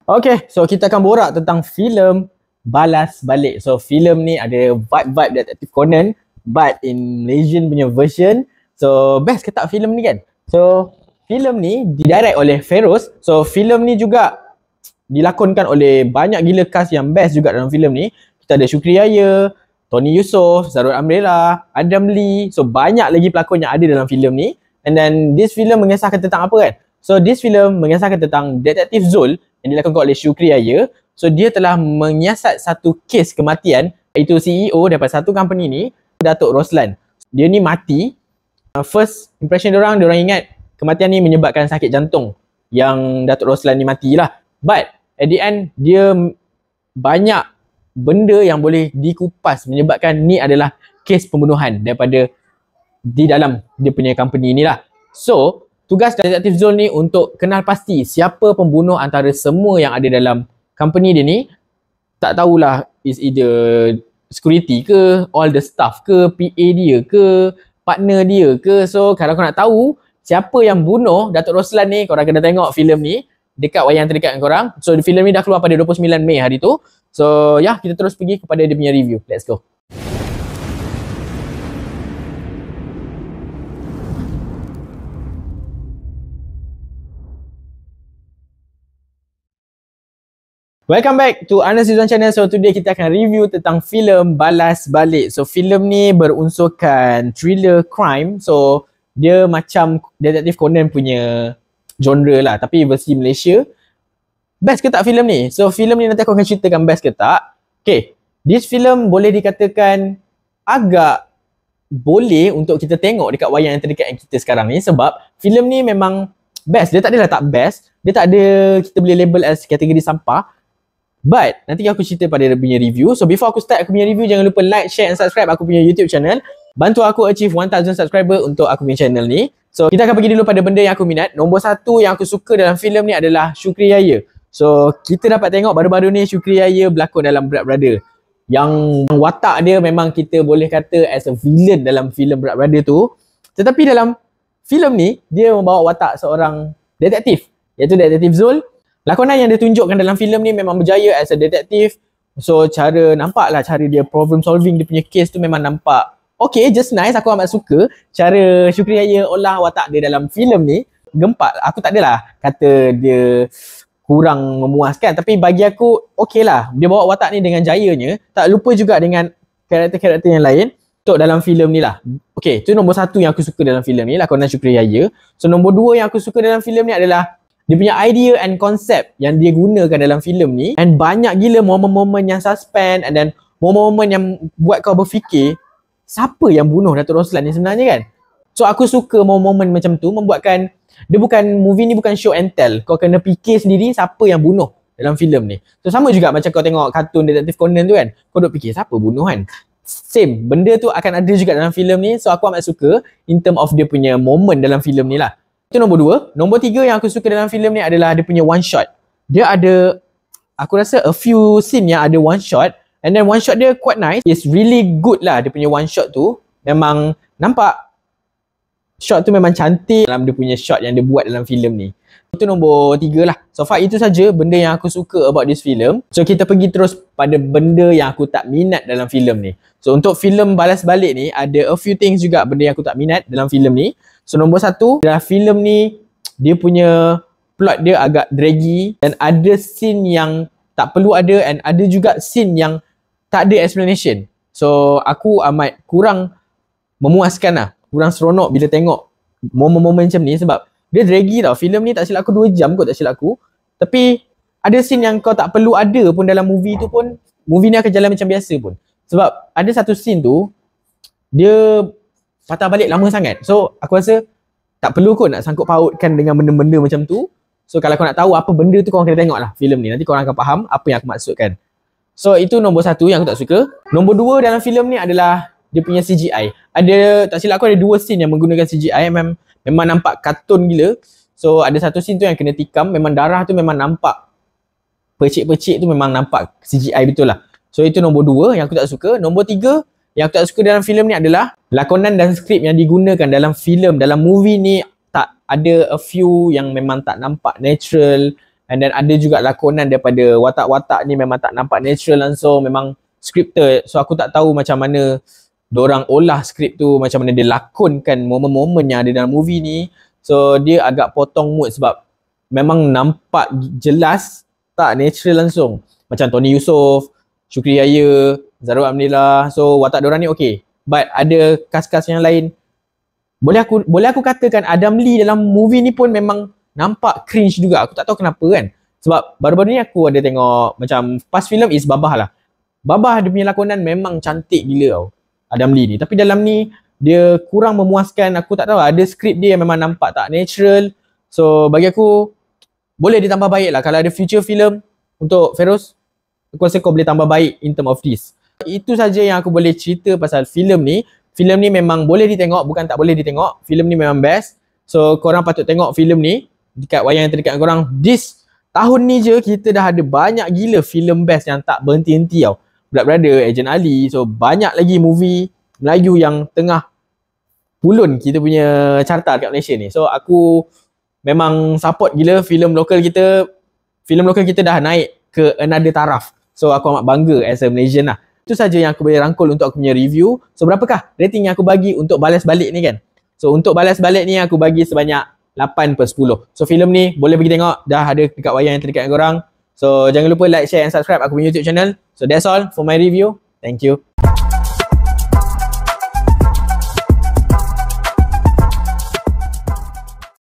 Okay, so kita akan borak tentang filem Balas Balik. So filem ni ada vibe-vibe Detektif Conan but in Malaysian punya version. So best ke tak filem ni kan? So filem ni didirect oleh Feroz. So filem ni juga dilakonkan oleh banyak gila cast yang best juga dalam filem ni. Kita ada Syukri Yahya, Tony Yusof, Zarul Amrella, Adam Lee. So banyak lagi pelakon yang ada dalam filem ni. And then this filem mengisahkan tentang apa kan? So this filem mengisahkan tentang Detektif Zul yang dilakukan oleh Syukri Yahya. So dia telah menyiasat satu kes kematian, iaitu CEO daripada satu company ni, Datuk Roslan. Dia ni mati. First impression diorang ingat kematian ni menyebabkan sakit jantung yang Datuk Roslan ni matilah. But at the end dia banyak benda yang boleh dikupas menyebabkan ni adalah kes pembunuhan daripada di dalam dia punya company ni lah. So tugas Detektif Zul ni untuk kenal pasti siapa pembunuh antara semua yang ada dalam company dia ni. Tak tahulah is either security ke, all the staff ke, PA dia ke, partner dia ke. So kalau kau nak tahu siapa yang bunuh Datuk Roslan ni, korang kena tengok filem ni dekat wayang terdekat dengan korang. So filem ni dah keluar pada 29 Mei hari tu. So ya, kita terus pergi kepada dia punya review. Let's go. Welcome back to Anas Izwan Channel. So today kita akan review tentang filem Balas Balik. So filem ni berunsurkan thriller crime. So dia macam Detektif Conan punya genre lah, tapi versi Malaysia. Best ke tak filem ni? So filem ni nanti aku akan ceritakan best ke tak. Okay, this filem boleh dikatakan agak boleh untuk kita tengok dekat wayang yang terdekat yang kita sekarang ni, sebab filem ni memang best. Dia tak adalah tak best. Dia tak ada kita boleh label as kategori sampah. But nanti aku cerita pada dia punya review. So before aku start aku punya review, jangan lupa like, share and subscribe aku punya YouTube channel. Bantu aku achieve 1000 subscriber untuk aku punya channel ni. So kita akan pergi dulu pada benda yang aku minat. Nombor satu yang aku suka dalam filem ni adalah Syukri Yahya. So kita dapat tengok baru-baru ni Syukri Yahya berlakon dalam Blood Brother. Yang watak dia memang kita boleh kata as a villain dalam filem Blood Brother tu. Tetapi dalam filem ni dia membawa watak seorang detektif, iaitu Detektif Zul. Lakonan yang dia tunjukkan dalam filem ni memang berjaya as a detektif. So nampaklah cara dia problem solving dia punya case tu memang nampak okay, just nice. Aku amat suka cara Syukri Yahya olah watak dia dalam filem ni. Gempak. Aku tak adalah kata dia kurang memuaskan, tapi bagi aku okay lah. Dia bawa watak ni dengan jayanya. Tak lupa juga dengan karakter-karakter yang lain untuk dalam filem ni lah. Okay, tu nombor satu yang aku suka dalam filem ni, lakonan Syukri Yahya. So nombor dua yang aku suka dalam filem ni adalah dia punya idea and concept yang dia gunakan dalam filem ni. And banyak gila momen-momen yang suspend, and then momen-momen yang buat kau berfikir siapa yang bunuh Datuk Roslan ni sebenarnya kan. So aku suka momen-momen macam tu, membuatkan dia movie ni bukan show and tell. Kau kena fikir sendiri siapa yang bunuh dalam filem ni. So sama juga macam kau tengok kartun Detektif Conan tu kan. Kau duk fikir siapa bunuh kan. Same, benda tu akan ada juga dalam filem ni. So aku amat suka in term of dia punya moment dalam filem ni lah. Itu nombor dua. Nombor tiga yang aku suka dalam filem ni adalah dia punya one shot. Dia ada, aku rasa a few scene yang ada one shot. And then one shot dia quite nice. It's really good lah dia punya one shot tu. Memang nampak shot tu memang cantik dalam dia punya shot yang dia buat dalam filem ni. Itu nombor tiga lah. So far itu saja benda yang aku suka about this film. So kita pergi terus pada benda yang aku tak minat dalam filem ni. So untuk filem Balas Balik ni ada a few things juga benda yang aku tak minat dalam filem ni. So nombor satu adalah filem ni dia punya plot dia agak draggy, dan ada scene yang tak perlu ada, and ada juga scene yang tak ada explanation. So aku amat kurang memuaskan lah, kurang seronok bila tengok momen-momen macam ni, sebab dia draggy tau. Filem ni tak silap aku 2 jam kot, tak silap aku. Tapi ada scene yang kau tak perlu ada pun dalam movie tu pun, movie ni akan jalan macam biasa pun. Sebab ada satu scene tu dia patah balik lama sangat. So aku rasa tak perlu kot nak sangkut pautkan dengan benda-benda macam tu. So kalau kau nak tahu apa benda tu, korang kena tengok lah filem ni. Nanti korang akan faham apa yang aku maksudkan. So itu nombor satu yang aku tak suka. Nombor dua dalam filem ni adalah dia punya CGI. Ada, tak silap aku ada 2 scene yang menggunakan CGI. Memang nampak kartun gila. So ada satu scene tu yang kena tikam. Memang darah tu memang nampak, percik-percik tu memang nampak CGI betul lah. So itu nombor 2 yang aku tak suka. Nombor 3 yang aku tak suka dalam filem ni adalah lakonan dan skrip yang digunakan dalam filem, dalam movie ni tak ada a few yang memang tak nampak natural. And then ada juga lakonan daripada watak-watak ni memang tak nampak natural langsung, memang scripted. So aku tak tahu macam mana dorang olah skrip tu, macam mana dia lakonkan momen-momen yang ada dalam movie ni. So dia agak potong mood sebab memang nampak jelas tak natural langsung. Macam Tony Yusof, Syukri Yahya, Zarul Amnillah. So watak dorang ni okay. But ada cast-cast yang lain, boleh aku katakan Adam Lee dalam movie ni pun memang nampak cringe juga. Aku tak tahu kenapa kan. Sebab baru-baru ni aku ada tengok macam past film is Babah lah. Babah dia punya lakonan memang cantik gila tau, Adam Lee ni. Tapi dalam ni dia kurang memuaskan. Aku tak tahu, ada skrip dia yang memang nampak tak natural. So bagi aku boleh ditambah baik lah. Kalau ada future film untuk Feros, aku rasa kau boleh tambah baik in term of this. Itu saja yang aku boleh cerita pasal filem ni. Filem ni memang boleh ditengok, bukan tak boleh ditengok. Filem ni memang best. So korang patut tengok filem ni dekat wayang yang terdekat korang. This tahun ni je kita dah ada banyak gila filem best yang tak berhenti-henti tau. Black Brother, Agent Ali. So banyak lagi movie Melayu yang tengah pulun kita punya carta dekat Malaysia ni. So aku memang support gila filem lokal kita. Filem lokal kita dah naik ke another taraf. So aku amat bangga as a Malaysian lah. Itu saja yang aku boleh rangkul untuk aku punya review. So berapakah rating yang aku bagi untuk Balas Balik ni kan? So untuk Balas Balik ni aku bagi sebanyak 8/10. So filem ni boleh pergi tengok, dah ada dekat wayang yang terdekat dengan korang. So jangan lupa like, share and subscribe aku punya YouTube channel. So that's all for my review. Thank you.